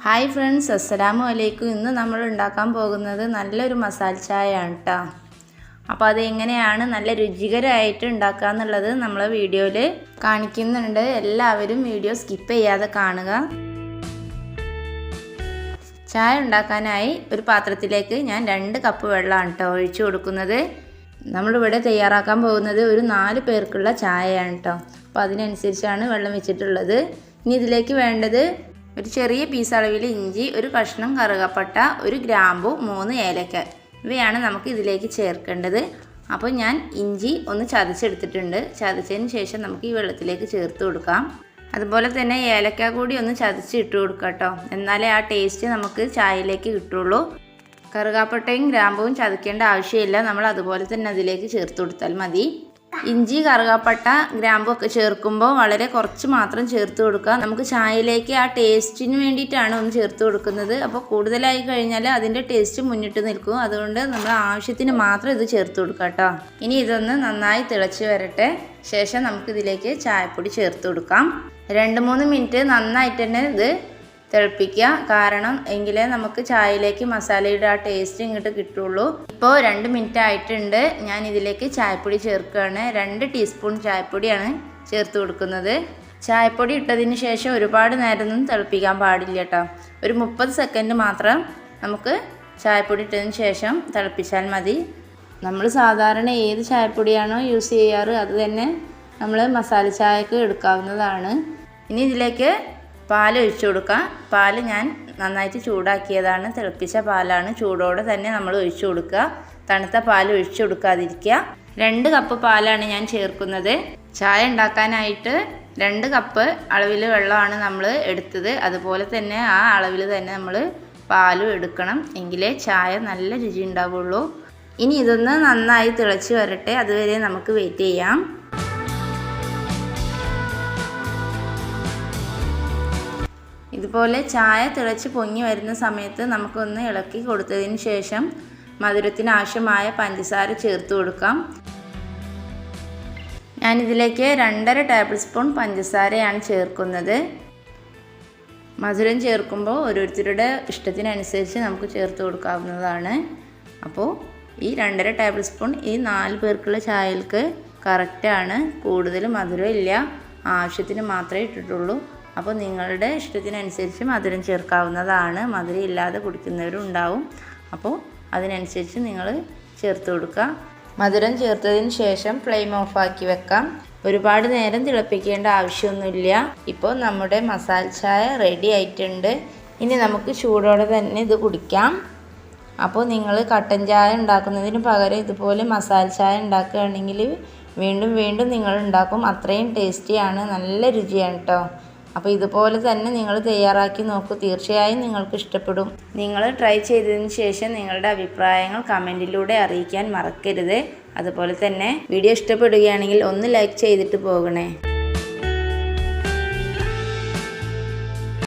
Hi friends, അസ്സലാമു അലൈക്കും. ഇന്ന് നമ്മൾ ഉണ്ടാക്കാൻ പോകുന്നത് നല്ലൊരു മസാല ചായയാണ് കേട്ടോ. അപ്പോൾ അത് എങ്ങനെയാണ് നല്ല രുചികരമായിട്ട് ഉണ്ടാക്കുക എന്നുള്ളത് നമ്മളെ വീഡിയോയിൽ കാണിക്കുന്നുണ്ട്. എല്ലാവരും വീഡിയോ സ്കിപ്പ് ചെയ്യാതെ കാണുക. ചായ ഉണ്ടാക്കാനായി ഒരു പാത്രത്തിലേക്ക് ഞാൻ 2 കപ്പ് വെള്ളമാണ് കേട്ടോ ഒഴിച്ചു കൊടുക്കുന്നത്. നമ്മളിവിടെ തയ്യാറാക്കാൻ പോകുന്നത് ഒരു 4 പേർക്കുള്ള ചായയാണ് കേട്ടോ. അപ്പോൾ അതിനനുസരിച്ചാണ് വെള്ളം വെച്ചിട്ടുള്ളത്. ഇനി ഇതിലേക്ക് വേണ്ടത് ഒരു ചെറിയ പീസ് അളവിൽ ഇഞ്ചി, ഒരു കഷ്ണം കറുകപ്പട്ട, ഒരു ഗ്രാമ്പു, 3 ഏലക്ക, ഇവയാണ് നമുക്ക് ഇതിലേക്ക് ചേർക്കേണ്ടത്. അപ്പോൾ ഞാൻ ഇഞ്ചി ഒന്ന് ചതച്ചെടുത്തിട്ടുണ്ട്. ചതച്ചതിന് ശേഷം നമുക്ക് ഈ വെള്ളത്തിലേക്ക് ചേർത്ത് കൊടുക്കാം. അതുപോലെ തന്നെ ഏലക്ക കൂടി ഒന്ന് ചതച്ചിട്ട് കൊടുക്കാം കേട്ടോ. എന്നാലേ ആ ടേസ്റ്റ് നമുക്ക് ചായയിലേക്ക് കിട്ടുള്ളൂ. കറുകാപ്പട്ടയും ഗ്രാമ്പുവും ചതക്കേണ്ട ആവശ്യമില്ല, നമ്മൾ അതുപോലെ തന്നെ അതിലേക്ക് ചേർത്ത് കൊടുത്താൽ മതി. ഇഞ്ചി, കറുകാപ്പട്ട, ഗ്രാമ്പു ഒക്കെ ചേർക്കുമ്പോൾ വളരെ കുറച്ച് മാത്രം ചേർത്ത് കൊടുക്കുക. നമുക്ക് ചായയിലേക്ക് ആ ടേസ്റ്റിന് വേണ്ടിയിട്ടാണ് ഒന്ന് ചേർത്ത് കൊടുക്കുന്നത്. അപ്പോൾ കൂടുതലായി കഴിഞ്ഞാൽ അതിൻ്റെ ടേസ്റ്റ് മുന്നിട്ട് നിൽക്കും. അതുകൊണ്ട് നമ്മൾ ആവശ്യത്തിന് മാത്രം ഇത് ചേർത്ത് കൊടുക്കുക കേട്ടോ. ഇനി ഇതൊന്ന് നന്നായി തിളച്ച് വരട്ടെ. ശേഷം നമുക്കിതിലേക്ക് ചായപ്പൊടി ചേർത്ത് കൊടുക്കാം. 2-3 മിനിറ്റ് നന്നായിട്ട് തന്നെ ഇത് തിളപ്പിക്കുക. കാരണം എങ്കിലേ നമുക്ക് ചായയിലേക്ക് മസാലയുടെ ആ ടേസ്റ്റ് ഇങ്ങോട്ട് കിട്ടുള്ളൂ. ഇപ്പോൾ 2 മിനിറ്റ് ആയിട്ടുണ്ട്. ഞാൻ ഇതിലേക്ക് ചായപ്പൊടി ചേർക്കുകയാണ്. 2 ടീസ്പൂൺ ചായപ്പൊടിയാണ് ചേർത്ത് കൊടുക്കുന്നത്. ചായപ്പൊടി ഇട്ടതിന് ശേഷം ഒരുപാട് നേരമൊന്നും തിളപ്പിക്കാൻ പാടില്ല കേട്ടോ. ഒരു 30 സെക്കൻഡ് മാത്രം നമുക്ക് ചായപ്പൊടി ഇട്ടതിന് ശേഷം തിളപ്പിച്ചാൽ മതി. നമ്മൾ സാധാരണ ഏത് ചായപ്പൊടിയാണോ യൂസ് ചെയ്യാറ് അത് തന്നെ നമ്മൾ മസാല ചായക്ക് എടുക്കാവുന്നതാണ്. ഇനി ഇതിലേക്ക് പാൽ ഒഴിച്ചു കൊടുക്കാം. പാൽ ഞാൻ നന്നായിട്ട് ചൂടാക്കിയതാണ്, തിളപ്പിച്ച പാലാണ്. ചൂടോടെ തന്നെ നമ്മൾ ഒഴിച്ചു കൊടുക്കുക. തണുത്ത പാൽ ഒഴിച്ചു കൊടുക്കാതിരിക്കുക. 2 കപ്പ് പാലാണ് ഞാൻ ചേർക്കുന്നത്. ചായ ഉണ്ടാക്കാനായിട്ട് 2 കപ്പ് അളവിൽ വെള്ളമാണ് നമ്മൾ എടുത്തത്. അതുപോലെ തന്നെ ആ അളവിൽ തന്നെ നമ്മൾ പാലും എടുക്കണം, എങ്കിലേ ചായ നല്ല രുചി ഉണ്ടാവുള്ളൂ. ഇനി ഇതൊന്ന് നന്നായി തിളച്ച് വരട്ടെ, അതുവരെ നമുക്ക് വെയിറ്റ് ചെയ്യാം. ഇതുപോലെ ചായ തിളച്ച് പൊങ്ങി വരുന്ന സമയത്ത് നമുക്കൊന്ന് ഇളക്കി കൊടുത്തതിന് ശേഷം മധുരത്തിന് ആവശ്യമായ പഞ്ചസാര ചേർത്ത് കൊടുക്കാം. ഞാനിതിലേക്ക് 2.5 ടേബിൾ സ്പൂൺ പഞ്ചസാരയാണ് ചേർക്കുന്നത്. മധുരം ചേർക്കുമ്പോൾ ഓരോരുത്തരുടെ ഇഷ്ടത്തിനനുസരിച്ച് നമുക്ക് ചേർത്ത് കൊടുക്കാവുന്നതാണ്. അപ്പോൾ ഈ 2.5 ടേബിൾ സ്പൂൺ ഈ 4 പേർക്കുള്ള ചായക്ക് കറക്റ്റാണ്. കൂടുതൽ മധുരം ഇല്ല, ആവശ്യത്തിന് മാത്രമേ ഇട്ടിട്ടുള്ളൂ. അപ്പോൾ നിങ്ങളുടെ ഇഷ്ടത്തിനനുസരിച്ച് മധുരം ചേർക്കാവുന്നതാണ്. മധുരം ഇല്ലാതെ കുടിക്കുന്നവരും ഉണ്ടാവും. അപ്പോൾ അതിനനുസരിച്ച് നിങ്ങൾ ചേർത്ത് കൊടുക്കുക. മധുരം ചേർത്തതിന് ശേഷം ഫ്ലെയിം ഓഫാക്കി വെക്കാം. ഒരുപാട് നേരം തിളപ്പിക്കേണ്ട ആവശ്യമൊന്നുമില്ല. ഇപ്പോൾ നമ്മുടെ മസാല ചായ റെഡി ആയിട്ടുണ്ട്. ഇനി നമുക്ക് ചൂടോടെ തന്നെ ഇത് കുടിക്കാം. അപ്പോൾ നിങ്ങൾ കട്ടൻ ചായ ഉണ്ടാക്കുന്നതിന് പകരം ഇതുപോലെ മസാല ചായ ഉണ്ടാക്കുകയാണെങ്കിൽ വീണ്ടും വീണ്ടും നിങ്ങൾ ഉണ്ടാക്കും. അത്രയും ടേസ്റ്റിയാണ്, നല്ല രുചിയാണ് കേട്ടോ. അപ്പോൾ ഇതുപോലെ തന്നെ നിങ്ങൾ തയ്യാറാക്കി നോക്കൂ, തീർച്ചയായും നിങ്ങൾക്ക് ഇഷ്ടപ്പെടും. നിങ്ങൾ ട്രൈ ചെയ്തതിന് ശേഷം നിങ്ങളുടെ അഭിപ്രായങ്ങൾ കമൻറ്റിലൂടെ അറിയിക്കാൻ മറക്കരുത്. അതുപോലെ തന്നെ വീഡിയോ ഇഷ്ടപ്പെടുകയാണെങ്കിൽ ഒന്ന് ലൈക്ക് ചെയ്തിട്ട് പോകണേ.